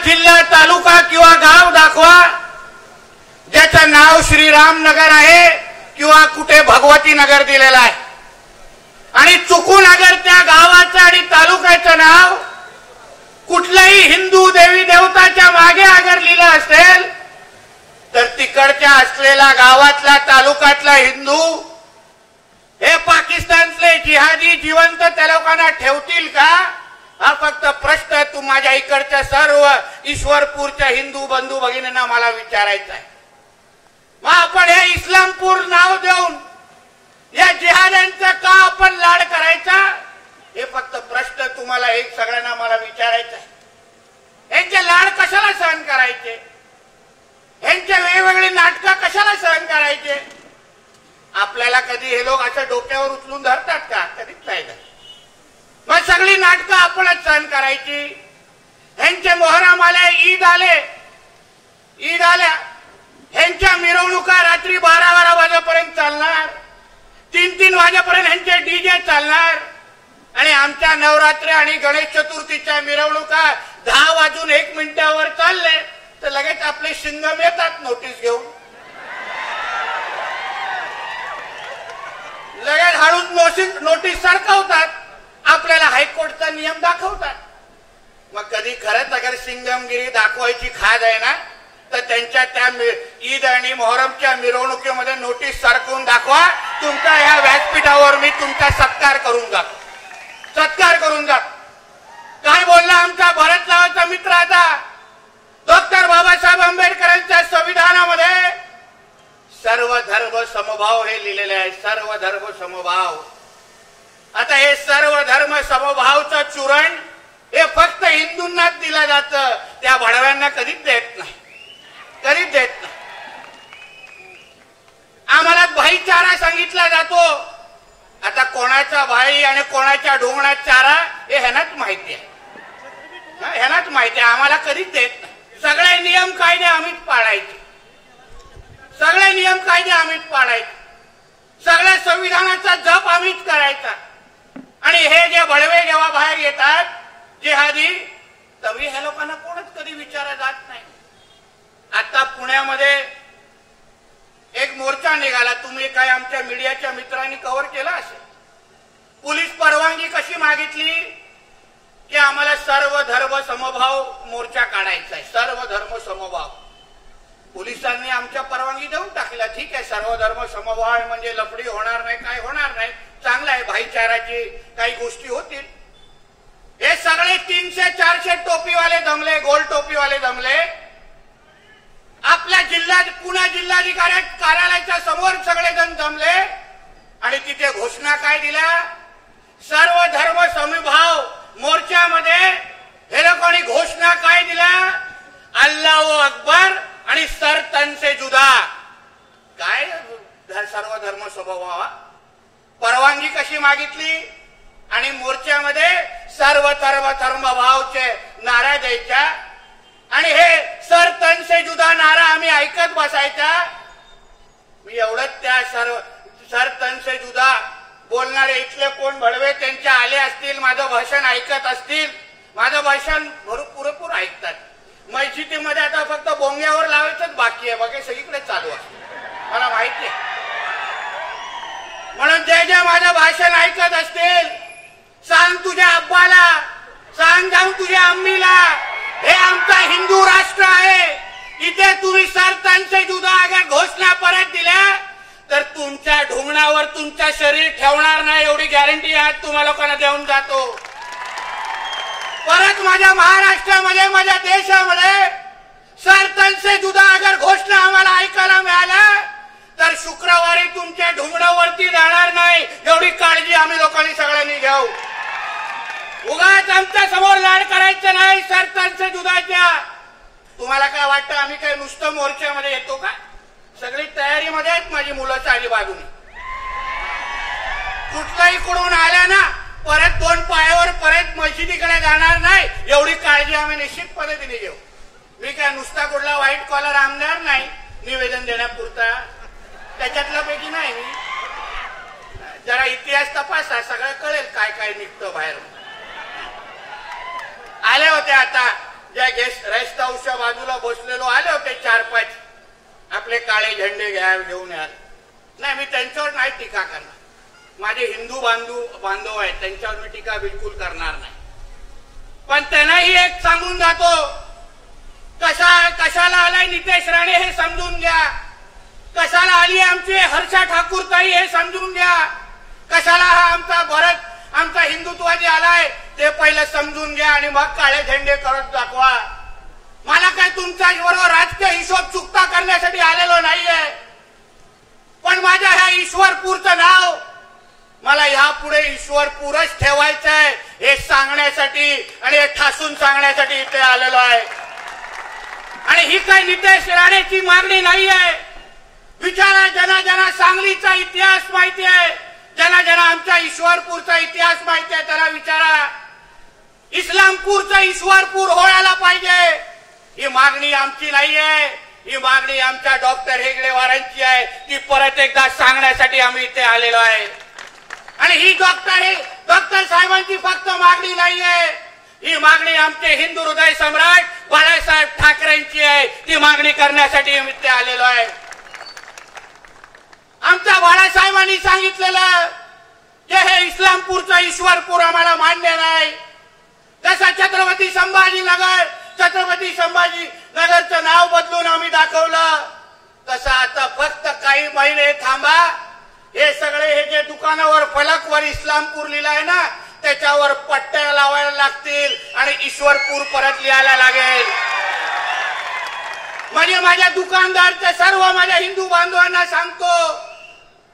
जिल्हा तालुका किंवा गाव दाखवा ज्याचं नाव श्रीराम नगर आहे किंवा कुठे भगवती नगर दिलेलं आहे आणि चुकून अगर त्या गावाचं आणि तालुक्याचं नाव कुठल्याही हिंदू देवी देवताच्या मागे अगर लिहिलं असेल तर तिकडच्या असलेला गावातला तालुक्यातला हिंदू हे पाकिस्तानचे जिहादी जिवंत त्या लोकांना ठेवतील का? हा फक्त प्रश्न तू माझ्या इकडच्या सर्व ईश्वरपूरच्या हिंदू बंधू भगिनींना मला विचारायचा आहे. मग आपण हे इस्लामपूर नाव देऊन या जिहाद्यांचा का आपण लाड करायचा? हे फक्त प्रश्न तुम्हाला एक सगळ्यांना मला विचारायचा आहे. यांचे लाड कशाला सहन करायचे? यांचे वेगवेगळी नाटकं कशाला सहन करायचे? आपल्याला कधी हे लोक असं डोक्यावर उचलून धरतात का? कधीच नाही. मग सगळी नाटकं आपणच सहन करायची. ह्यांचे मोहरम आले, ईद आल्या, ह्यांच्या मिरवणुका रात्री 12-12 वाजेपर्यंत चालणार, 3-3 वाजेपर्यंत ह्यांचे डीजे चालणार आणि आमच्या नवरात्री आणि गणेश चतुर्थीच्या मिरवणुका 10 वाजून 1 मिनिटावर चालले तर लगेच आपले शिंगम येतात नोटीस घेऊन, लगेच हळूच नोटीस सरकवतात, आपल्याला हायकोर्टचा नियम दाखवतात. मग कधी खरंच अगर सिंगमगिरी दाखवायची खाद आहे ना तर त्यांच्या त्या ईद आणि मोहरमच्या मिरवणुकीमध्ये नोटीस सरकवून दाखवा. तुमच्या ह्या व्यासपीठावर मी तुमचा सत्कार करून जात. काय बोलला आमचा भरत नावाचा मित्र आता? डॉक्टर बाबासाहेब आंबेडकरांच्या संविधानामध्ये सर्व धर्म समभाव हे लिहिलेले आहे. सर्व धर्म समभाव. आता हे सर्व धर्म समभावचं चूरण हे फक्त हिंदूंनाच दिलं जातं, त्या भडव्यांना कधीच देत नाही. आम्हाला भाईचारा सांगितला जातो. आता कोणाचा भाई आणि कोणाच्या ढोंगणात चारा हे ह्यांनाच माहिती आहे. आम्हाला कधीच देत नाही. सगळे नियम कायदे आम्हीच पाळायचे. सगळ्या संविधानाचा जप आम्हीच करायचा. आणि हे जे बडवे जेव्हा बाहेर येतात जिहादी, तरी ह्या लोकांना कोणच कधी विचारला जात नाही. आता पुण्यामध्ये एक मोर्चा निघाला. तुम्ही काय आमच्या मीडियाच्या मित्रांनी कव्हर केला असेल. पोलीस परवानगी कशी मागितली की आम्हाला सर्व धर्म समभाव मोर्चा काढायचा आहे. सर्व धर्म समभाव. पोलिसांनी आमच्या परवानगी देऊन टाकल्या. ठीक आहे, सर्व धर्म समभाव म्हणजे लफडी होणार नाही, काय होणार नाही, चांगलं आहे. भाईचाराची काही गोष्टी होतील. हे सगळे 300-400 टोपीवाले जमले, गोल टोपीवाले जमले. आपल्या जिल्ह्यात पुणे जिल्हाधिकारी कार्यालयाच्या समोर सगळेजण जमले आणि तिथे घोषणा काय दिल्या? सर्व धर्म समभाव मोर्चामध्ये हे लोकांनी घोषणा काय दिल्या? अल्लाहू अकबर आणि सर तन से जुदा. काय सर्व धर्म समभाव? परवानगी कशी मागितली? आणि मोर्चामध्ये सर्व धर्म भावचे नारा द्यायच्या आणि हे सर तन से जुदा नारा आम्ही ऐकत बसायचा. मी एवढंच त्या सर तन से जुदा बोलणारे इथले कोण भडवे त्यांच्या आले असतील, माझं भाषण ऐकत असतील. माझं भाषण पुरेपूर ऐकतात. मस्जिदीमध्ये आता फक्त बोंग्यावर लावायचंच बाकी आहे, बाकी सगळीकडे चालू आहे, मला माहिती आहे. म्हणून जे माझं भाषण ऐकत असतील, सांग तुझ्या अब्बाला, सांग जाऊन तुझ्या अम्मीला, हे आमचा हिंदू राष्ट्र आहे. इथे तुम्ही सर तन से जुदा अगर घोषणा परत दिल्या तर तुमच्या ढोंगणावर तुमच्या शरीर ठेवणार नाही, एवढी गॅरंटी आज तुम्हा लोकांना देऊन जातो. परत माझ्या महाराष्ट्रामध्ये, माझ्या देशामध्ये सर तन से जुदा अगर घोषणा आम्हाला ऐकायला मिळाल्या तर शुक्रवारी तुमच्या ढोंगणावरती जाणार नाही, एवढी काळजी आम्ही लोकांनी सगळ्यांनी घेऊ. उगाच आमच्या समोर लाड करायचं नाही सर तन से जुदाच्या. तुम्हाला काय वाटतं आम्ही काय नुसतं मोर्चामध्ये येतो का? सगळी तयारीमध्ये आहेत माझी मुलं चारी बाजूने. कुठलाही कडून आल्या ना परत 2 पायावर परत मस्जिदीकडे जाणार नाही, एवढी काळजी आम्ही निश्चित पद्धतीने घेऊ. मी काय नुसता कुठला व्हाईट कॉलर आमदार नाही निवेदन देण्यापुरता, त्याच्यातल्या पैकी नाही. मी जरा इतिहास तपासा, सगळं कळेल काय काय निघतं बाहेर. आले होते आता ज्या रेस्ट हाऊसच्या बाजूला बसलेलो आले होते 4-5 आपले काळे झेंडे घेऊन आले. नाही, मी त्यांच्यावर नाही टीका करणार. माझे हिंदू बांधव आहेत, त्यांच्यावर मी टीका बिलकुल करणार नाही. पण त्यांनाही एक सांगून जातो, कशाला आलाय नितेश राणे हे समजून घ्या. कशाला आली आमची हर्षा ठाकूरताई हे समजून घ्या. कशाला हा आमचा भरत आमचा हिंदुत्वादी आलाय ते पहिलं समजून घ्या आणि मग काळे झेंडे करत दाखवा. मला काय तुमच्या बरोबर राजकीय हिशोब चुकता करण्यासाठी आलेलो नाहीये. पण माझ्या ह्या ईश्वरपूरचं नाव मला यापुढे ईश्वरपूरच ठेवायचं आहे हे सांगण्यासाठी आणि हे ठासून सांगण्यासाठी इथे आलेलो आहे. आणि ही काही नितेश राणेची मागणी नाहीये. विचारा, ज्यांना सांगलीचा इतिहास माहिती आहे, ज्यांना आमच्या ईश्वरपूरचा इतिहास माहिती आहे, त्याला विचारा. इस्लामपूरचा ईश्वरपूर व्हायला पाहिजे ही मागणी आमची नाहीये. ही मागणी आमच्या डॉक्टर हेगडेवारांची आहे. ती परत एकदा सांगण्यासाठी आम्ही इथे आलेलो आहे. आणि ही डॉक्टर साहेबांची फक्त मागणी नाहीये. ही मागणी आमचे हिंदू हृदय सम्राट बाळासाहेब ठाकरेंची आहे. ती मागणी करण्यासाठी आम्ही इथे आलेलो आहे. आमच्या बाळासाहेबांनी सांगितलेलं की हे इस्लामपूरचा ईश्वरपूर आम्हाला मान्य नाही. जसा छत्रपती संभाजीनगरचं नाव बदलून आम्ही दाखवलं, तसं आता फक्त काही महिने थांबा. हे सगळे हे जे दुकानावर फलकवर इस्लामपूर लिहिलंय ना, त्याच्यावर पट्ट्या लावायला लागतील आणि ईश्वरपूर परत लिहायला लागेल. म्हणजे माझ्या दुकानदारच्या सर्व माझ्या हिंदू बांधवांना सांगतो,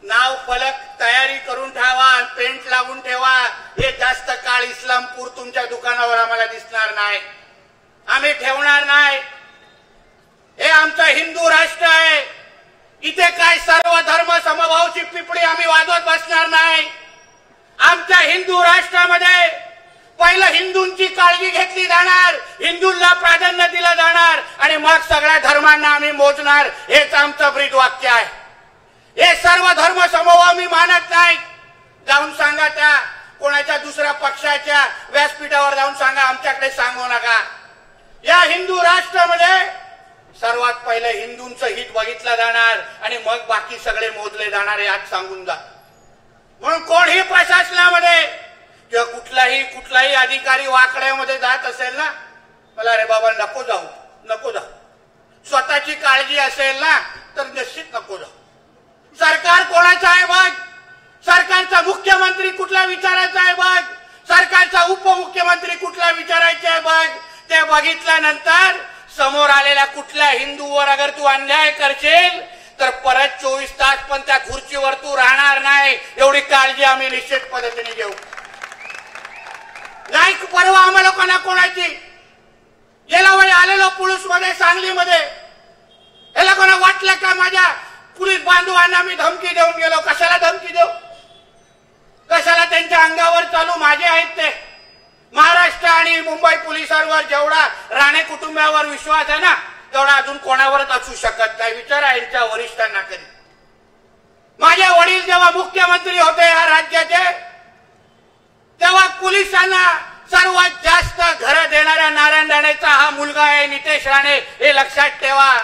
नाव फलक तयारी करून ठेवा, पेंट लागून ठेवा. हे जास्त काळ इस्लामपूर तुमच्या दुकानावर आम्हाला दिसणार नाही. आम्ही ठेवणार नाही. हे आमचं हिंदू राष्ट्र आहे. इथे काय सर्व धर्म समभावची पिपडी आम्ही वाजवत बसणार नाही. आमच्या हिंदू राष्ट्रामध्ये पहिलं हिंदूंची काळजी घेतली जाणार, हिंदूंना प्राधान्य दिलं जाणार आणि मग सगळ्या धर्मांना आम्ही मोजणार. हेच आमचं ब्रीद वाक्य आहे. हे सर्व धर्म समभाव मी मानत नाही. जाऊन सांगा त्या कोणाच्या दुसऱ्या पक्षाच्या व्यासपीठावर जाऊन सांगा, आमच्याकडे सांगू नका. या हिंदू राष्ट्रामध्ये सर्वात पहिले हिंदूंचं हित बघितलं जाणार आणि मग बाकी सगळे मोजले जाणार हे आज सांगून जा. म्हणून कोणीही प्रशासनामध्ये किंवा कुठलाही अधिकारी वाकड्यामध्ये जात असेल ना, मला अरे बाबा नको जाऊ. स्वतःची काळजी असेल ना तर निश्चित नको जाऊ. सरकार कोणाचं आहे बघ. सरकारचा मुख्यमंत्री कुठल्या विचाराचा आहे बघ. सरकारचा उपमुख्यमंत्री कुठल्या विचारायचा आहे बघ. ते बघितल्यानंतर समोर आलेल्या कुठल्या हिंदूवर अगर तू अन्याय करशील तर परत 24 तास पण त्या खुर्चीवर तू राहणार नाही. एवढी काळजी आम्ही निश्चित पद्धतीने घेऊ. नाही परवा आम्हाला कोणाची गेल्या वेळी आलेलो पोलीसमध्ये सांगलीमध्ये याला कोणा वाटलं का माझ्या पोलीस बांधवांना मी धमकी देऊन गेलो. कशाला धमकी देऊ. कशाला त्यांच्या अंगावर चालू माझे आहेत ते. महाराष्ट्र आणि मुंबई पोलिसांवर जेवढा राणे कुटुंबावर विश्वास आहे ना तेवढा अजून कोणावरच असू शकत नाही. विचारा यांच्या वरिष्ठांना कधी. माझे वडील जेव्हा मुख्यमंत्री होते या राज्याचे तेव्हा पोलिसांना सर्वात जास्त घरं देणाऱ्या नारायण राणेचा हा मुलगा आहे नितेश राणे. हे लक्षात ठेवा.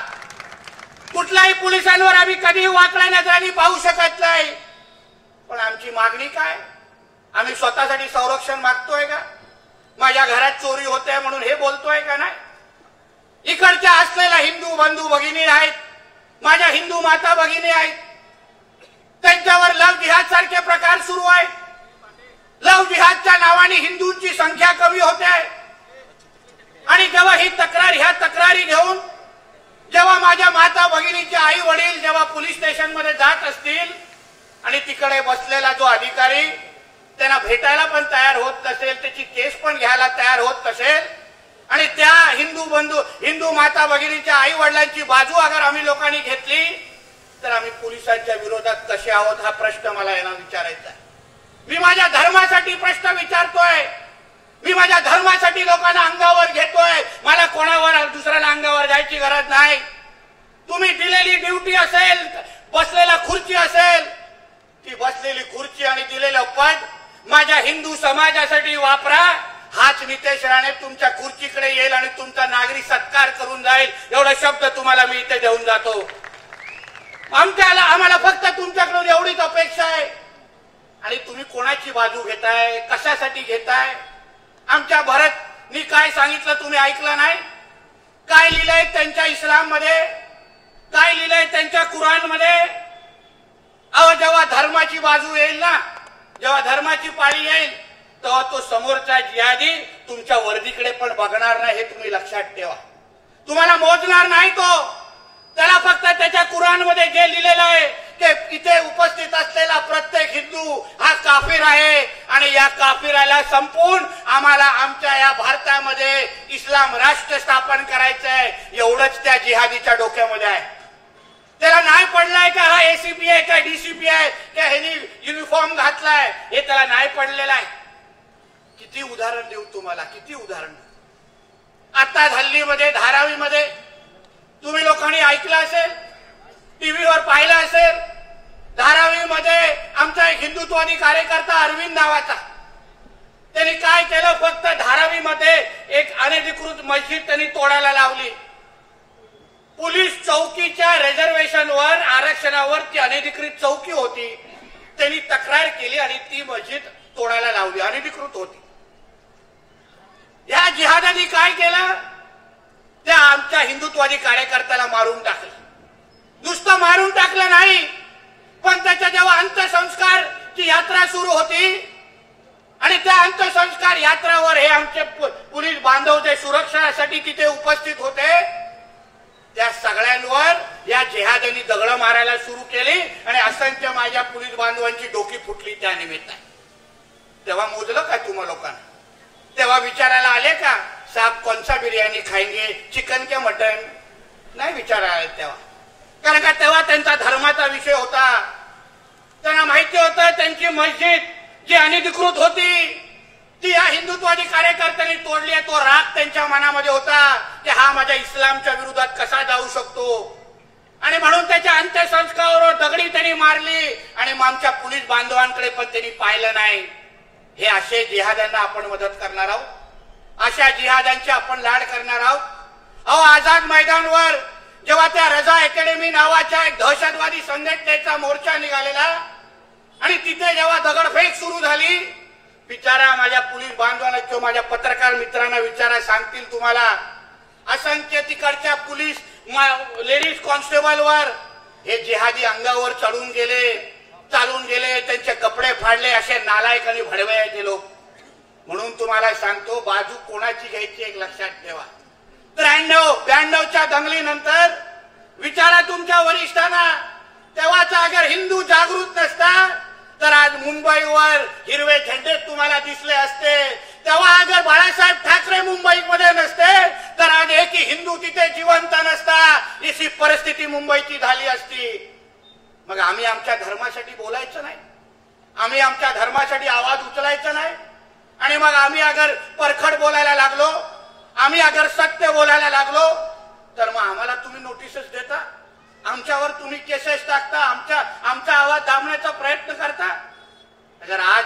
कुठल्याही पोलिसांवर आम्ही कधीही वाकड्या नजरांनी पाहू शकत नाही. पण आमची मागणी काय. आम्ही स्वतःसाठी संरक्षण मागतोय का. माझ्या घरात चोरी होते म्हणून हे बोलतोय का. नाही. इकडच्या असलेल्या हिंदू बंधू भगिनी आहेत, माझ्या हिंदू माता भगिनी आहेत, त्यांच्यावर लव जिहाद सारखे प्रकार सुरू आहेत. लव जिहादच्या नावाने हिंदूंची संख्या कमी होते आणि जेव्हा ह्या तक्रारी घेऊन जेव्हा माझ्या माता भगिनीचे आई वडील जेव्हा पोलीस स्टेशन मध्ये जात असतील आणि तिकडे बसलेला जो अधिकारी त्यांना भेटायला पण तयार होत नसेल, त्याची केस पण घ्यायला तयार होत नसेल आणि त्या हिंदू माता भगिनीच्या आई वडिलांची बाजू अगर आम्ही लोकांनी घेतली तर आम्ही पोलिसांच्या विरोधात कसे आहोत हा प्रश्न मला यांना विचारायचा आहे. मी माझ्या धर्मासाठी प्रश्न विचारतोय. मी माझ्या धर्मासाठी लोकांना अंगावर घेतोय. मला कोणावर दुसऱ्याला अंगावर जायची गरज नाही. तुम्ही दिलेली ड्युटी असेल, बसलेला खुर्ची असेल, ती बसलेली खुर्ची आणि दिलेलं पद माझ्या हिंदू समाजासाठी वापरा. हाच नितेश राणे तुमच्या खुर्चीकडे येईल आणि तुमचा नागरी सत्कार करून जाईल, एवढा शब्द तुम्हाला मी इथे देऊन जातो. आम्हाला फक्त तुमच्याकडून एवढीच अपेक्षा आहे. आणि तुम्ही कोणाची बाजू घेताय, कशासाठी घेताय? आमच्या भरतनी काय सांगितलं तुम्ही ऐकलं नाही? काय लिहिलंय त्यांच्या इस्लाम मध्ये, काय लिहिलंय त्यांच्या कुराण मध्ये? अहो, जेव्हा धर्माची बाजू येईल ना, जेव्हा धर्माची पाळी येईल, तेव्हा तो समोरचा जिहादी तुमच्या वर्दीकडे पण बघणार नाही, हे तुम्ही लक्षात ठेवा. तुम्हाला मोजणार नाही तो. त्याला फक्त त्याच्या कुराण मध्ये जे लिहिलेलं आहे की इथे उपस्थित असलेला प्रत्येक हिंदू हा काफिर आहे आणि या काफिराला संपून आम्हाला आमच्या या भारतामध्ये इस्लाम राष्ट्र स्थापन करायचं आहे, एवढंच त्या जिहादीच्या डोक्यामध्ये आहे. त्याला नाही पडलाय का हा एसीपी आहे का डीसीपी आहे का ह्यानी युनिफॉर्म घातलाय, हे त्याला नाही पडलेलं आहे. किती उदाहरण देऊ तुम्हाला, किती उदाहरण. आता हल्लीमध्ये धारावीमध्ये तुम्ही लोकांनी ऐकलं असेल, टीव्हीवर पाहिलं असेल, धारावीमध्ये आमचा एक हिंदुत्ववादी कार्यकर्ता अरविंद नावाचा, त्यांनी काय केलं, फक्त धारावीमध्ये एक अनधिकृत मस्जिद त्यांनी तोडायला लावली. पोलीस चौकीच्या रिझर्वेशनवर, आरक्षणावर ती अनधिकृत चौकी होती, त्यांनी तक्रार केली आणि ती मस्जिद तोडायला लावली, अनधिकृत होती. या जिहादांनी काय केलं, त्या आमच्या हिंदुत्ववादी कार्यकर्त्याला मारून टाकलं. नुसतं मारून टाकलं नाही, पण त्याच्या जेव्हा अंत्यसंस्कारची यात्रा सुरू होती आणि त्या अंत्यसंस्कार यात्रावर हे आमचे पोलीस बांधव जे सुरक्षेसाठी तिथे उपस्थित होते, त्या सगळ्यांवर या जिहाद्यांनी दगड मारायला सुरू केली आणि असंख्य माझ्या पोलीस बांधवांची डोकी फुटली त्या निमित्ताने. तेव्हा मोजलं का तुम्हा लोकांना? तेव्हा विचारायला आले का साहब कौनसा बिर्याणी खाएंगे, चिकन के मटन? नाही विचारायला आले तेव्हा. कारण का तेव्हा त्यांचा धर्माचा विषय होता. त्यांना माहिती होतं त्यांची मस्जिद जी अनधिकृत होती ती या हिंदुत्ववादी कार्यकर्त्यांनी तोडली आहे. तो राग त्यांच्या मनामध्ये होता की हा माझ्या इस्लामच्या विरोधात कसा जाऊ शकतो, आणि म्हणून त्याच्या अंत्यसंस्कारावर दगडी त्यांनी मारली आणि आमच्या पोलीस बांधवांकडे पण त्यांनी पाहिलं नाही. हे असे जिहाद्यांना आपण मदत करणार आहोत, अशा जिहाद्यांची आपण लाड करणार आहोत. अहो, आझाद मैदानवर जेव्हा त्या रजा अकॅडमी नावाच्या एक दहशतवादी संघटनेचा मोर्चा निघालेला आणि तिथे जेव्हा दगडफेक सुरू झाली, विचारा माझ्या पोलीस बांधवांना किंवा माझ्या पत्रकार मित्रांना विचारा, सांगतील तुम्हाला. असंख्य तिकडच्या पोलीस लेडीज कॉन्स्टेबलवर हे जिहादी अंगावर चढून गेले, चालून गेले, त्यांचे कपडे फाडले. असे नालायक आणि भडवे आहेत ते लोक. म्हणून तुम्हाला सांगतो, बाजू कोणाची घ्यायची एक लक्षात ठेवा. 93-92च्या दंगलीनंतर विचारा तुमच्या वरिष्ठांना, तेव्हाचा अगर हिंदू जागृत नसता तर आज मुंबईवर हिरवे झेंडे तुम्हाला दिसले असते. तेव्हा अगर बाळासाहेब ठाकरे मुंबईमध्ये नसते तर आज एकही हिंदू तिथे जिवंत नसता. अशी परिस्थिती मुंबईची झाली असती. मग आम्ही आमच्या धर्मासाठी बोलायचं नाही, आम्ही आमच्या धर्मासाठी आवाज उचलायचा नाही, आणि मग आम्ही अगर परखड बोलायला लागलो, आम्ही अगर सत्य बोलायला लागलो, तर मग आम्हाला तुम्ही नोटीसेस देता, आमच्यावर तुम्ही केसेस टाकता, आमचा आवाज दाबण्याचा प्रयत्न करता.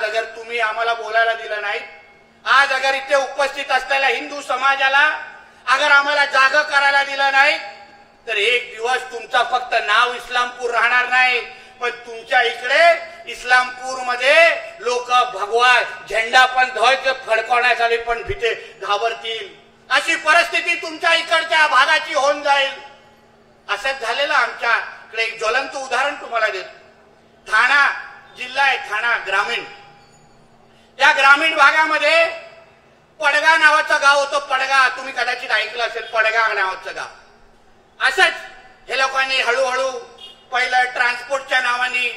अगर तुम्ही आम्हाला बोलायला दिलं नाही, आज अगर इथे उपस्थित असलेल्या हिंदू समाजाला अगर आम्हाला जागा करायला दिलं नाही, तर एक दिवस तुमचा फक्त नाव इस्लामपूर राहणार नाही, पण तुमच्या इकडे इस्लामपूर मध्ये लोक भगवा झेंडा पण ध्वज फडकवण्यासाठी पण भीते घाबरतील. अशी परिस्थिती तुमच्या इकडच्या भागाची होऊन जाईल. असंच झालेलं आमच्याकडे एक ज्वलंत उदाहरण तुम्हाला देतो. ठाणा जिल्हा आहे, ठाणा ग्रामीण. या ग्रामीण भागामध्ये पडगा नावाचं गाव होतं. पडगा तुम्ही कदाचित ऐकलं असेल, पडगा नावाचं गाव. असंच हे लोकांनी हळूहळू पहिलं ट्रान्सपोर्टच्या नावाने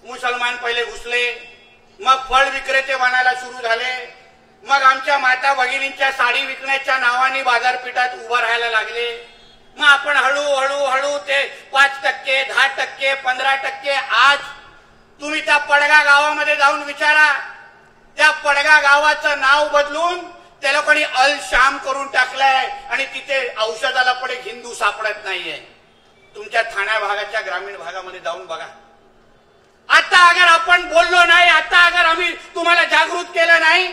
मुसलमान पहिले घुसले, मग फळ विक्रेते बनायला सुरू झाले, मग आमच्या माता भगिनींच्या साडी विकण्याच्या नावाने बाजारपेठात उभं राहायला लागले. मग आपण हळूहळू ते 5%, 10%, 15%. आज तुम्ही त्या पडगा गावामध्ये जाऊन विचारा, त्या पडगा गावाचं नाव बदलून त्या लोकांनी अल शाम करून टाकलंय आणि तिथे औषधाला पण एक हिंदू सापडत नाहीये. तुमच्या ठाणा भागाच्या ग्रामीण भागामध्ये जाऊन बघा. आता अगर आपण बोललो नाही, आता अगर आम्ही तुम्हाला जागृत केलं नाही,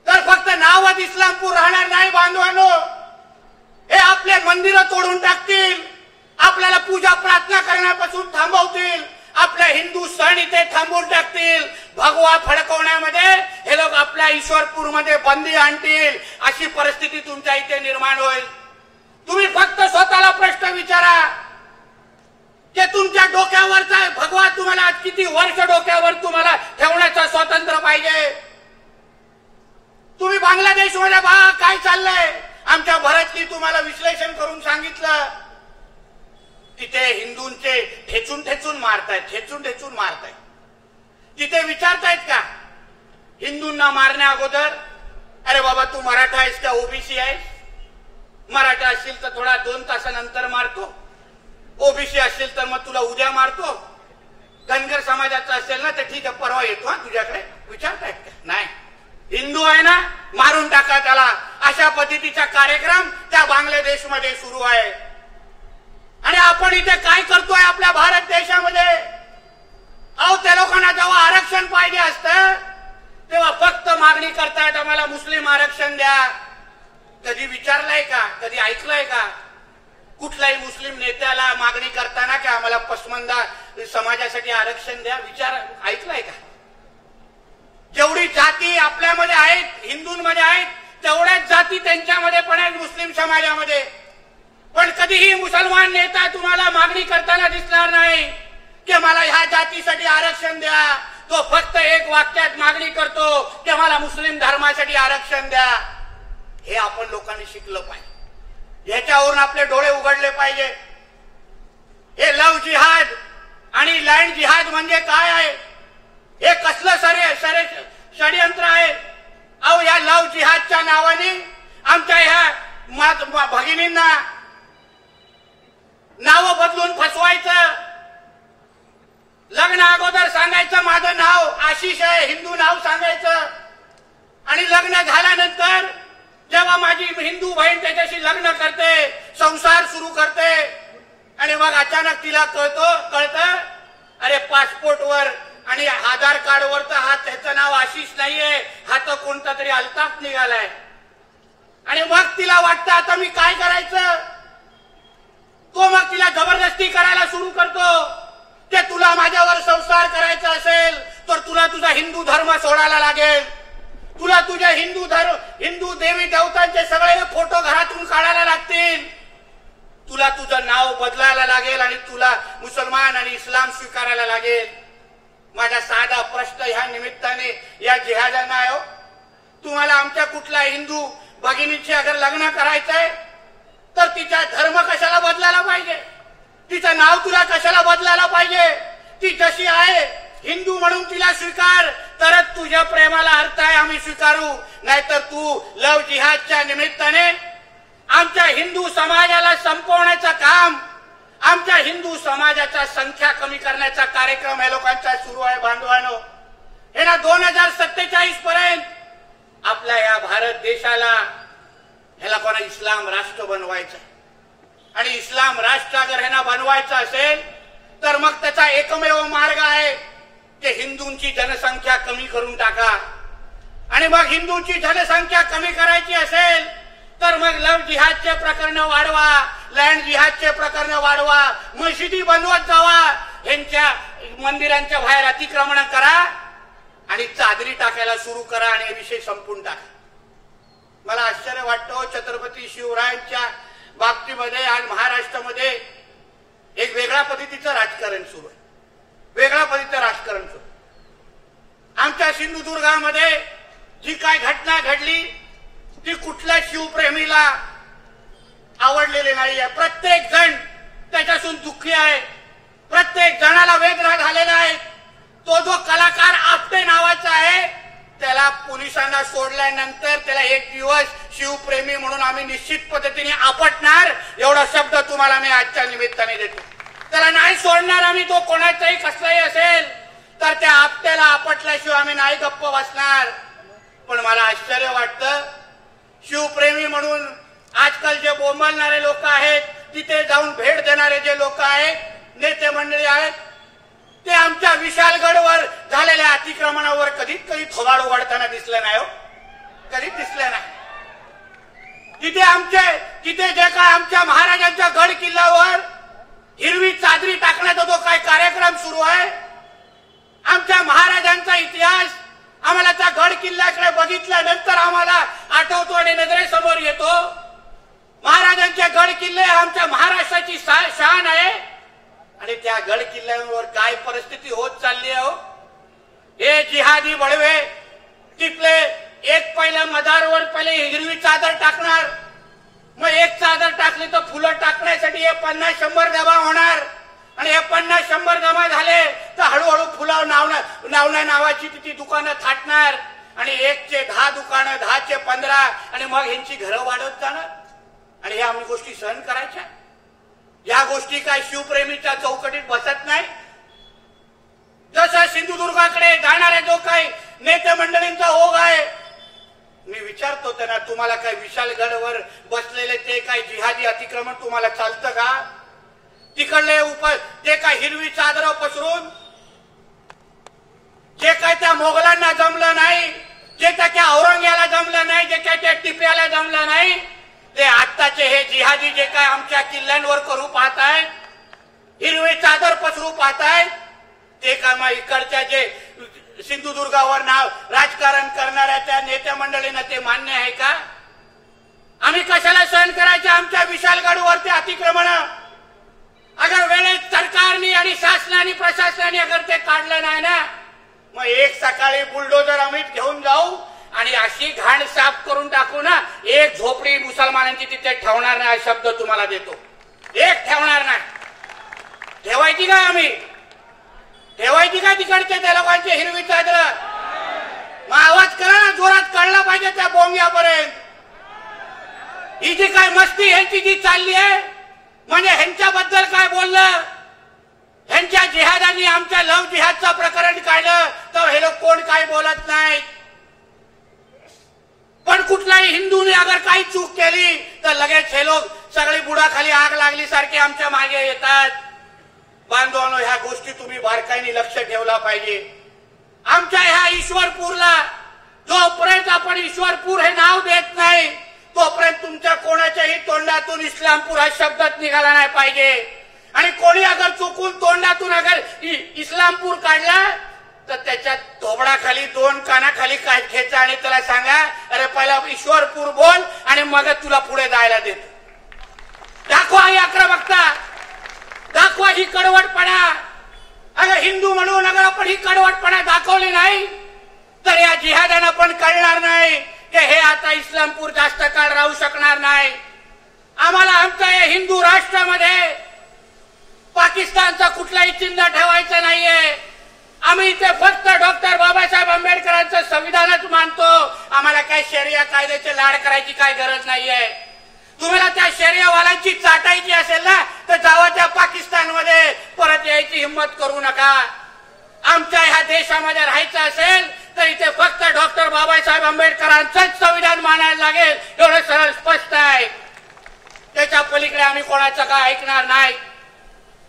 तर फक्त नावात इस्लामपूर राहणार नाही बांधवांनो. हे आपले मंदिरं तोडून टाकतील, आपल्याला पूजा प्रार्थना करण्यापासून थांबवतील, आपल्या हिंदू सण इथे थांबवून टाकतील, भगवा फडकवण्यामध्ये हे लोक आपल्या ईश्वरपूरमध्ये बंदी आणतील. अशी परिस्थिती तुमच्या इथे निर्माण होईल. तुम्ही फक्त स्वतःला प्रश्न विचारा की तुमच्या डोक्यावरचा भगवा तुम्हाला किती वर्ष डोक्यावर तुम्हाला ठेवण्याचं स्वातंत्र्य पाहिजे. तुम्ही बांगलादेशमध्ये बघा काय चाललंय. आमच्या भरतजी तुम्हाला विश्लेषण करून सांगितलं. तिथे हिंदूंचे ठेचून ठेचून मारतायत. तिथे विचारतायत का हिंदूंना मारण्या अगोदर, अरे बाबा तू मराठा आहेस का ओबीसी आहेस? मराठा असशील तर थोडा 2 तासानंतर मारतो, ओबीसी असेल तर मग तुला उद्या मारतो, धनगर समाजाचा असेल ना तर ठीक आहे परवा येतो तुझ्याकडे. विचारतायत का? नाही. हिंदू आहे ना मारून टाका त्याला. अशा पद्धतीचा कार्यक्रम त्या बांगलादेशमध्ये सुरू आहे. आणि आपण इथे काय करतोय आपल्या भारत देशामध्ये? अहो त्या लोकांना जेव्हा आरक्षण पाहिजे असतं तेव्हा फक्त मागणी करतायत आम्हाला मुस्लिम आरक्षण द्या. कधी विचारलंय का, कधी ऐकलंय का कुठल्याही मुस्लिम नेत्याला मागणी करताना की आम्हाला पसमंदा समाजासाठी आरक्षण द्या? विचार ऐकलाय का? जेवढी जाती आपल्यामध्ये आहेत, हिंदूंमध्ये आहेत, तेवढ्याच जाती त्यांच्यामध्ये पण आहेत मुस्लिम समाजामध्ये. पण कधीही मुसलमान नेता तुम्हाला मागणी करताना दिसणार नाही की मला ह्या जातीसाठी आरक्षण द्या. तो फक्त एक वाक्यात मागणी करतो की मला मुस्लिम धर्मासाठी आरक्षण द्या. हे आपण लोकांनी शिकलं पाहिजे. याच्यावरून आपले डोळे उघडले पाहिजे. हे लव्ह जिहाद आणि लँड जिहाद म्हणजे काय आहे? हे कसलं षडयंत्र आहे? अहो या लव्ह जिहादच्या नावाने आमच्या ह्या भगिनींना नाव बदलून फसवायचं. लग्न अगोदर सांगायचं माझं नाव आशिष आहे, हिंदू नाव सांगायचं. आणि लग्न झाल्यानंतर जेव्हा माझी हिंदू बहीण त्याच्याशी लग्न करते, संसार सुरू करते, आणि मग अचानक तिला कळतं अरे पासपोर्टवर आणि आधार कार्डवर तर हा त्याचं नाव आशिष नाहीये, हा तर कोणता तरी अल्ताफ निघालाय. आणि मग तिला वाटतं आता मी काय करायचं? तो मग तिला जबरदस्ती करायला सुरू करतो की तुला माझ्यावर संसार करायचा असेल तर तुला तुझा हिंदू धर्म सोडायला लागेल, तुला तुझ्या हिंदू देवी देवतांचे सगळे फोटो घरातून काढायला लागतील, तुला तुझं नाव बदलायला लागेल आणि तुला मुसलमान आणि इस्लाम स्वीकारायला लागेल. माझा साधा प्रश्न ह्या निमित्ताने या जिहादांना आहे, तुम्हाला आमच्या कुठल्या हिंदू भगिनीची अगर लग्न करायचंय तर तिचा धर्म कशाला बदलायला पाहिजे? तिचं नाव तुला कशाला बदलायला पाहिजे? ती जशी आहे हिंदू म्हणून तिला स्वीकार, तरच तुझ्या प्रेमाला अर्थ आहे, आम्ही स्वीकारू. नाहीतर तू लव्ह जिहादच्या निमित्ताने आमच्या हिंदू समाजाला संपवण्याचं काम, आमच्या हिंदू समाजाच्या संख्या कमी करण्याचा कार्यक्रम या लोकांचा सुरू आहे बांधवांनो. हे ना 2047 पर्यंत आपल्या या भारत देशाला ह्याला कोणा इस्लाम राष्ट्र बनवायचं. आणि इस्लाम राष्ट्र अगर ह्यांना बनवायचं असेल तर मग त्याचा एकमेव मार्ग आहे की हिंदूंची जनसंख्या कमी करून टाका. आणि मग हिंदूंची जनसंख्या कमी करायची असेल तर मग लव्ह जिहादचे प्रकरण वाढवा, लँड जिहादचे प्रकरण वाढवा, मशिदी बनवत जावा, ह्यांच्या मंदिरांच्या बाहेर अतिक्रमण करा आणि चादरी टाकायला सुरू करा आणि विषय संपून टाका. मला आश्चर्य वाटतं छत्रपती शिवरायांच्या बाबतीमध्ये आज महाराष्ट्रामध्ये एक वेगळ्या पद्धतीचं राजकारण सुरू आहे. वेगळ्या पद्धतीचं राजकारण सुरू. आमच्या सिंधुदुर्गामध्ये जी काय घटना घडली ती कुठल्या शिवप्रेमीला आवडलेली नाहीये. प्रत्येक जण त्याच्यातून दुःखी आहे, प्रत्येक जणाला वेदना झालेला आहे. तो जो कलाकार आपटे नावाचा आहे त्याला पोलिसांना सोडल्यानंतर त्याला एक दिवस शिवप्रेमी म्हणून आम्ही निश्चित पद्धतीने आपटणार, एवढा शब्द तुम्हाला मी आजच्या निमित्ताने देतो. त्याला नाही सोडणार आम्ही, तो कोणाचाही कसलाही असेल तर त्या आपट्याला आपटल्याशिवाय आम्ही नाही गप्प बसणार. पण मला आश्चर्य वाटतं शिवप्रेमी म्हणून आजकाल जे बोंबलणारे लोक आहेत, तिथे जाऊन भेट देणारे जे लोक आहेत, नेते मंडळी आहेत, ते आमच्या विशालगडवर झालेल्या अतिक्रमणावर कधी थोबाड उघडताना दिसलं नाही. कधीच दिसले नाही. तिथे जे काय आमच्या महाराजांच्या गड किल्ल्यावर हिरवी चादरी टाकण्याचा जो काय कार्यक्रम सुरू आहे, आमच्या महाराजांचा इतिहास आम्हाला त्या गड किल्ल्याकडे बघितल्यानंतर आम्हाला आठवतो आणि नजरेसमोर येतो. महाराजांचे गड किल्ले आमच्या महाराष्ट्राची शान आहे आणि त्या गड किल्ल्यावर काय परिस्थिती होत चालली आहे. हे जिहादी बळवे तिथले एक पहिल्या मदारवर पहिले हिरवी चादर टाकणार, मग एक चादर टाकली तर फुलं टाकण्यासाठी हे 50-100 जमा होणार आणि हे 50-100 जमा झाले तर हळूहळू फुलाव नावना नावाची ती दुकानं थाटणार आणि 1चे 10 दुकानं, 10चे 15 आणि मग ह्यांची घरं वाढत जाणार आणि हे आम्ही गोष्टी सहन करायच्या. या गोष्टी काय शिवप्रेमीच्या चौकटीत बसत नाही. जसं सिंधुदुर्गाकडे जाणारे जो काही नेते मंडळींचा ओघ आहे, मी विचारतो त्यांना, तुम्हाला काय विशालगडवर बसलेले ते काय जिहादी अतिक्रमण तुम्हाला चालतं का? तिकडले ते काय हिरवी चादर पसरून जे काय त्या मोगलांना जमलं नाही, जे त्या औरंग्याला जमलं नाही, जे काय त्या टिप्याला जमलं नाही, ते आत्ताचे हे जिहादी जे काय आमच्या किल्ल्यांवर करू पाहतायत, हिरवी चादर पसरू पाहतायत, ते काय मग इकडच्या जे सिंधुदुर्गावर नाव राजकारण करणाऱ्या त्या नेत्या मंडळींना ते मान्य आहे का? आम्ही कशाला सहन करायचे आमच्या विशालगडवरती अतिक्रमण? अगर वेळेत सरकारने आणि शासनाने प्रशासनाने अगर ते काढलं नाही ना, मग एक सकाळी बुलडोजर आम्ही घेऊन जाऊ आणि अशी घाण साफ करून टाकू ना, एक झोपडी मुसलमानांची तिथे ठेवणार नाही. हा शब्द तुम्हाला देतो, एक ठेवणार नाही. ठेवायची का आम्ही? ठेवायची का तिकडचे त्या लोकांची हिरवी चादर? मग आवाज करा ना, जोरात काढला पाहिजे त्या बोंग्यापर्यंत. ही जी काय मस्ती ह्यांची जी चालली आहे, म्हणजे ह्यांच्याबद्दल काय बोललं, ह्यांच्या जिहादांनी आमच्या लव जिहादचं प्रकरण काढलं तर हे लोक कोण काय बोलत नाही. पण कुठलाही हिंदूने अगर काही चूक केली तर लगेच हे लोक सगळी बुडाखाली आग लागली सारखे आमच्या मागे येतात. बांधवांनो, ह्या गोष्टी तुम्ही बारकाईने लक्ष ठेवला पाहिजे. आमच्या ह्या ईश्वरपूरला जोपर्यंत आपण ईश्वरपूर हे नाव देत नाही तोपर्यंत तुमच्या कोणाच्याही तोंडातून इस्लामपूर हा शब्दात निघाला नाही पाहिजे. आणि कोणी अगर चुकून तोंडातून अगर इस्लामपूर काढला तर त्याच्या थोबडाखाली 2 कानाखाली काय खेचा आणि त्याला सांगा, अरे पहिला ईश्वरपूर बोल आणि मग तुला पुढे जायला देतो. दाखवा ही आक्रमकता, दाखवा ही कडवटपणा. अगर हिंदू म्हणून अगर आपण ही कडवटपणा दाखवली नाही तर या जिहाद्यांना पण कळणार नाही की हे आता इस्लामपूर जास्त काळ राहू शकणार नाही. आम्हाला आमच्या या हिंदू राष्ट्रामध्ये पाकिस्तानचा कुठलाही चिन्ह ठेवायचं नाहीये. आम्ही इथे फक्त डॉक्टर बाबासाहेब आंबेडकरांचं संविधानच मानतो. आम्हाला काय शरिया कायद्याचे लाड करायची काय गरज नाहीये. तुम्हाला त्या शरियावाल्यांची चाटायची असेल ना तर जावा त्या पाकिस्तानमध्ये, परत यायची हिंमत करू नका. आमच्या ह्या देशामध्ये राहायचं असेल तर इथे फक्त डॉक्टर बाबासाहेब आंबेडकरांचंच संविधान मानायला लागेल, एवढं सरळ स्पष्ट आहे. त्याच्या पलीकडे आम्ही कोणाचं काय ऐकणार नाही.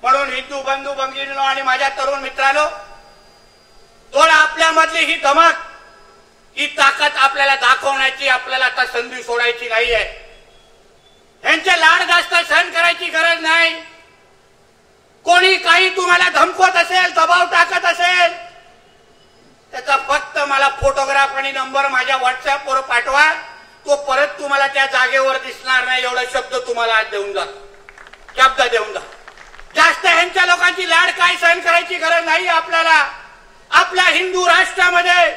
म्हणून हिंदू बंधू भगिनींनो आणि माझ्या तरुण मित्रांनो, थोडा आपल्यामधली ही धमक, ही ताकद आपल्याला दाखवण्याची, आपल्याला आता संधी सोडायची नाहीये. यांचे लाड जास्त सहन करायची गरज नाही. कोणी काही तुम्हाला धमकवत असेल, दबाव टाकत असेल, त्याचा फक्त मला फोटोग्राफ आणि नंबर माझ्या व्हॉट्सअपवर पाठवा. तो परत तुम्हाला त्या जागेवर दिसणार नाही, एवढा शब्द तुम्हाला आज देऊन जा, शब्द देऊन जा. जास्त ह्यांच्या लोकांची लाड काय सहन करायची गरज नाही आपल्याला. आपल्या हिंदू राष्ट्रामध्ये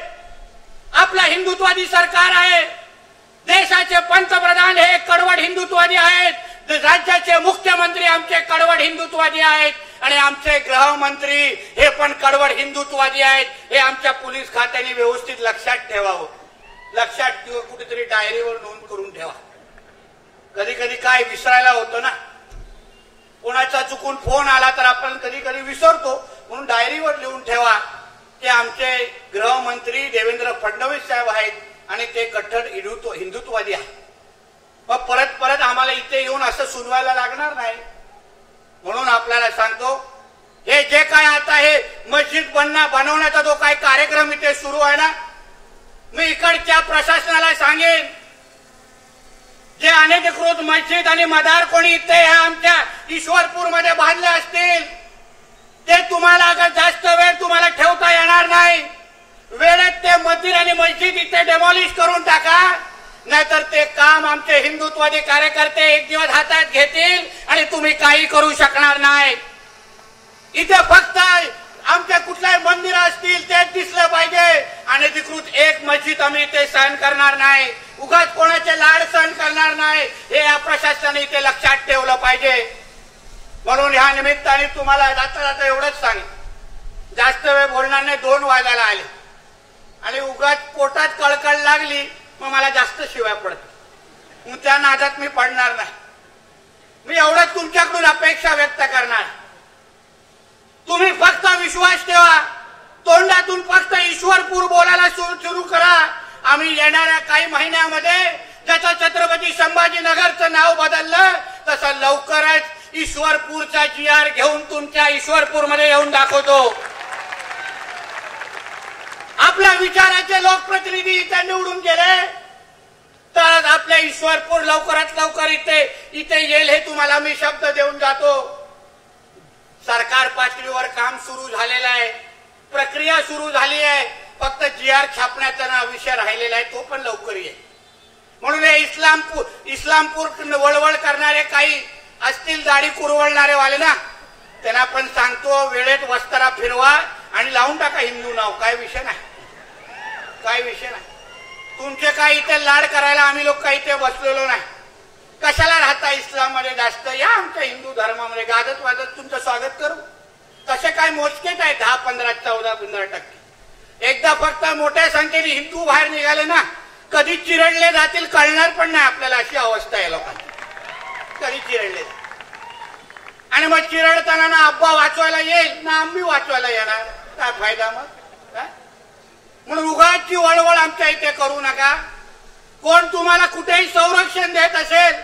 आपलं हिंदुत्वादी सरकार आहे. देशाचे पंतप्रधान हे कडवड हिंदुत्वादी आहेत. राज्याचे मुख्यमंत्री आमचे कडवड हिंदुत्वादी आहेत आणि आमचे गृहमंत्री हे पण कडवड हिंदुत्वादी आहेत. हे आमच्या पोलीस खात्याने व्यवस्थित लक्षात ठेवावं. लक्षात ठेवा, कुठेतरी डायरीवर नोंद करून ठेवा. कधी कधी काय विसरायला होतं ना, कोणाचा चुकून फोन आला तर आपण कधी कधी विसरतो, म्हणून डायरीवर लिहून ठेवा की आमचे गृहमंत्री देवेंद्र फडणवीस साहेब आहेत आणि ते कट्टर हिंदुत्वादी आहेत. मग परत परत आम्हाला इथे येऊन असं सुनवायला लागणार नाही. म्हणून आपल्याला सांगतो, हे जे काय आता हे मस्जिद बनवण्याचा जो काय कार्यक्रम इथे सुरू आहे ना, मी इकडच्या प्रशासनाला सांगेन, जे अनधिकृत मस्जिद आणि मदार कोणी इथे ह्या आमच्या ईश्वरपूर मध्ये बांधले असतील ते तुम्हाला अगर जास्त वेळ तुम्हाला ठेवता येणार नाही. वेळेत ते मंदिर आणि मस्जिद इथे डेमॉलिश करून टाका, नाहीतर ते काम आमचे हिंदुत्ववादी कार्यकर्ते एक दिवस हातात घेतील आणि तुम्ही काही करू शकणार नाही. इथे फक्त आमच्या कुठल्याही मंदिर असतील तेच दिसलं पाहिजे. अनधिकृत एक मस्जिद आम्ही इथे सहन करणार नाही, उगाच कोणाचे लाड सहन करणार नाही, हे या प्रशासनाने इथे लक्षात ठेवलं पाहिजे. म्हणून ह्या निमित्ताने तुम्हाला जाता जाता एवढंच सांगेन, जास्त वेळ बोलणार नाही. 2 वाजायला आले आणि उगाच पोटात कळकळ लागली मग मला जास्त शिवाय पडत, मग त्या नादात मी पडणार नाही. मी एवढंच तुमच्याकडून अपेक्षा व्यक्त करणार, तुम्ही फक्त विश्वास ठेवा, तोंडातून फक्त ईश्वरपूर बोलायला सुरू करा. आम्ही येणाऱ्या काही महिन्यामध्ये जसं छत्रपती संभाजीनगरचं नाव बदललं तसं लवकरच ईश्वरपूरचा GR घेऊन तुमच्या ईश्वरपूरमध्ये येऊन दाखवतो. आपल्या विचाराचे लोकप्रतिनिधी इथे निवडून गेले तर आपल्या ईश्वरपूर लवकरात लवकर इथे येईल हे तुम्हाला मी शब्द देऊन जातो. सरकार पातळीवर काम सुरू झालेलं आहे, प्रक्रिया सुरू झाली आहे, फक्त GR छापण्याचा विषय राहिलेला आहे, तो पण लवकर येईल. म्हणून हे इस्लामपूर वळवळ करणारे काही असतील दाढी कुरवळणारे वाले ना, त्यांना पण सांगतो वेळेत वस्तारा फिरवा आणि लावून टाका हिंदू नाव, काय विषय नाही, काय विषय नाही. तुमचे काय इथे लाड करायला आम्ही लोक काही इथे बसलेलो नाही. कशाला राहता इस्लाम मध्ये जास्त, या आमच्या हिंदू धर्मामध्ये गाजत वाजत तुमचं स्वागत करू. तसे काय मोजकेच आहे, 10, 15, 14, 15%. एकदा फक्त मोठ्या संख्येने हिंदू बाहेर निघाले ना, कधी चिरडले जातील कळणार पण नाही आपल्याला, अशी अवस्था आहे लोकांची. कधी चिरडले आणि मग चिरडताना ना अब्बा वाचवायला येईल ना आम्ही वाचवायला येणार, काय फायदा मग. म्हणून उगाचची वळवळ आमच्या इथे करू नका. कोण तुम्हाला कुठेही संरक्षण देत असेल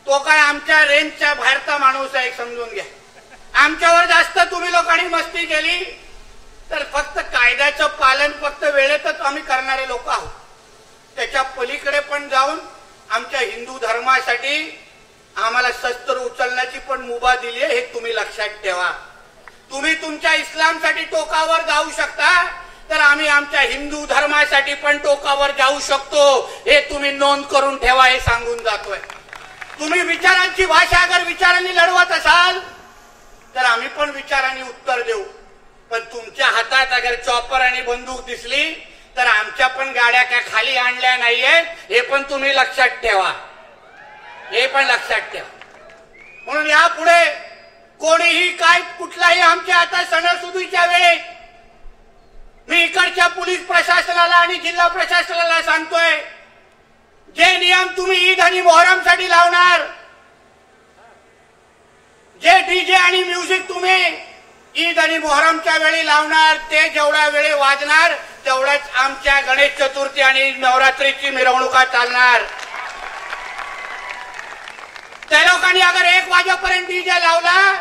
तो काय आमच्या रेंजच्या बाहेरचा माणूस आहे, समजून घ्या. आमच्यावर जास्त तुम्ही लोकांनी मस्ती केली तर फक्त कायद्याचं पालन फक्त वेळेतच आम्ही करणारे लोक आहोत. त्याच्या पलीकडे पण जाऊन आमच्या हिंदू धर्मासाठी आम्हाला शस्त्र उचलण्याची पण मुभा दिली आहे, हे तुम्ही लक्षात ठेवा. तुम्ही तुमच्या इस्लामसाठी टोकावर जाऊ शकता तर आम्ही आमच्या हिंदू धर्मासाठी पण टोकावर जाऊ शकतो, हे तुम्ही नोंद करून ठेवा, हे सांगून जातोय. तुम्ही विचारांची भाषा अगर विचारांनी लढवत असाल तर आम्ही पण विचारांनी उत्तर देऊ. पण तुमच्या हातात अगर चॉपर आणि बंदूक दिसली तर आमच्या पण गाड्या काय खाली आणल्या नाहीयेत, हे पण तुम्ही लक्षात ठेवा, हे पण लक्षात ठेवा. म्हणून यापुढे कोणीही काय कुठलाही आमच्या आता सणासुदीच्या वेळी मी इकडच्या पोलीस प्रशासनाला आणि जिल्हा प्रशासनाला सांगतोय, जे नियम तुम्ही ईद आणि मोहरमसाठी लावणार, जे डीजे आणि म्युझिक तुम्ही ईद आणि मोहरमच्या वेळी लावणार, ते जेवढ्या वेळी वाजणार तेवढ्याच आमच्या गणेश चतुर्थी आणि नवरात्रीची मिरवणुका चालणार. त्या लोकांनी अगर 1 वाजेपर्यंत डीजे लावला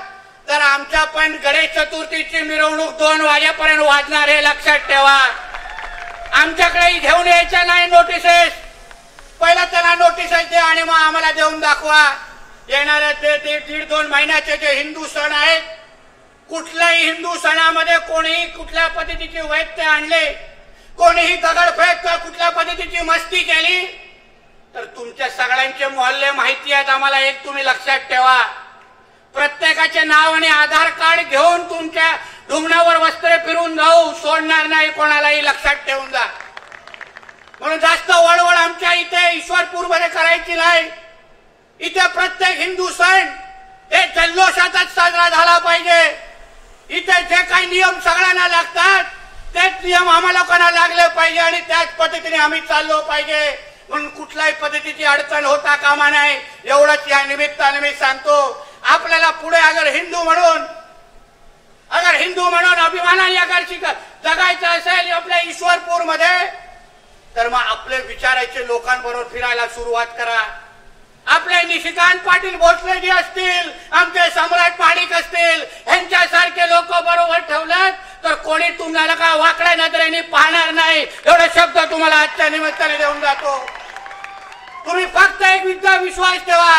तर आमच्या पण गणेश चतुर्थीची मिरवणूक 2 वाजेपर्यंत वाजणार, हे लक्षात ठेवा. आमच्याकडे घेऊन यायच्या नाही नोटिसेस, पहिला त्यांना नोटिसेस द्या आणि मग आम्हाला देऊन दाखवा. येणाऱ्या ते 1.5-2 महिन्याचे जे हिंदू सण आहेत, कुठल्याही हिंदू सणामध्ये कोणीही कुठल्या पद्धतीचे वैद्य आणले, कोणीही दगडफेक किंवा कुठल्या पद्धतीची मस्ती केली तर तुमच्या सगळ्यांचे मोहल्ले माहिती आहेत आम्हाला. एक तुम्ही लक्षात ठेवा, प्रत्येकाचे नाव आणि आधार कार्ड घेऊन तुमच्या ढुंगणावर वस्त्र फिरून जाऊ सोडणार नाही कोणालाही, लक्षात ठेवून जा. म्हणून जास्त वळवळ आमच्या इथे ईश्वरपूर मध्ये करायची नाही. इथे प्रत्येक हिंदू सण हे जल्लोषातच साजरा झाला पाहिजे. इथे जे काही नियम सगळ्यांना लागतात तेच नियम आम्हाला लोकांना लागले पाहिजे आणि त्याच पद्धतीने आम्ही चाललो पाहिजे. म्हणून कुठल्याही पद्धतीची अडचण होता कामा नये, एवढंच या निमित्ताने मी सांगतो. आपल्याला पुढे अगर हिंदू म्हणून अभिमानाने अगर जगायचं असेल आपल्या ईश्वरपूर मध्ये तर मग आपले विचारायचे लोकांबरोबर फिरायला सुरुवात करा. आपले निशिकांत पाटील भोसले जी असतील, आमचे सम्राट माणिक असतील, यांच्यासारखे लोक बरोबर ठेवलेत तर कोणी तुम्हाला का वाकड्या नजरेने पाहणार नाही. एवढे शब्द तुम्हाला आजच्या निमित्ताने देऊन जातो. तुम्ही फक्त एक विश्वास ठेवा.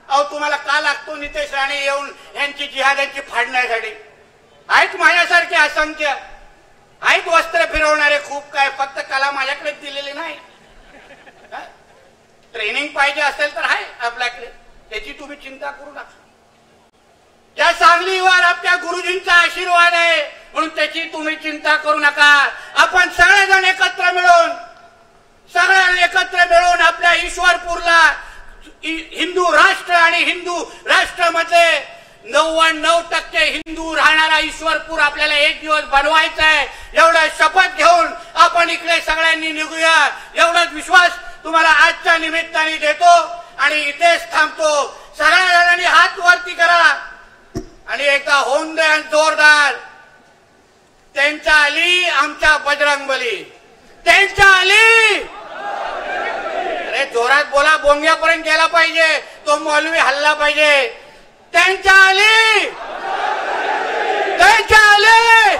अहो तुम्हाला का लागतो नितेश राणे येऊन यांची जिहादांची फाडण्यासाठी? आहेत माझ्यासारखे असंख्य, आहेत वस्त्र फिरवणारे खूप काय. फक्त कला माझ्याकडे दिलेली नाही. ट्रेनिंग पाहिजे असेल तर आहे आपल्याकडे, त्याची तुम्ही चिंता करू नका. या सांगलीवर आपल्या गुरुजींचा आशीर्वाद आहे म्हणून त्याची तुम्ही चिंता करू नका. आपण सगळेजण एकत्र मिळून आपल्या ईश्वरपूरला हिंदू राष्ट्र आणि हिंदू राष्ट्रामध्ये 99% हिंदू राहणारा ईश्वरपूर आपल्याला एक दिवस बनवायचा आहे. एवढा शपथ घेऊन आपण इकडे सगळ्यांनी निघूया. एवढाच विश्वास तुम्हाला आजच्या निमित्ताने देतो आणि इथेच थांबतो. सगळ्या जणांनी हात वरती करा आणि एकदा होऊन द्या जोरदार. त्यांच्या आली आमच्या बजरंगबली, त्यांच्या आली. अरे जोरात बोला, बोंग्यापर्यंत गेला पाहिजे, तो मौलवी हल्ला पाहिजे. त्यांच्या आली, त्यांच्या आली.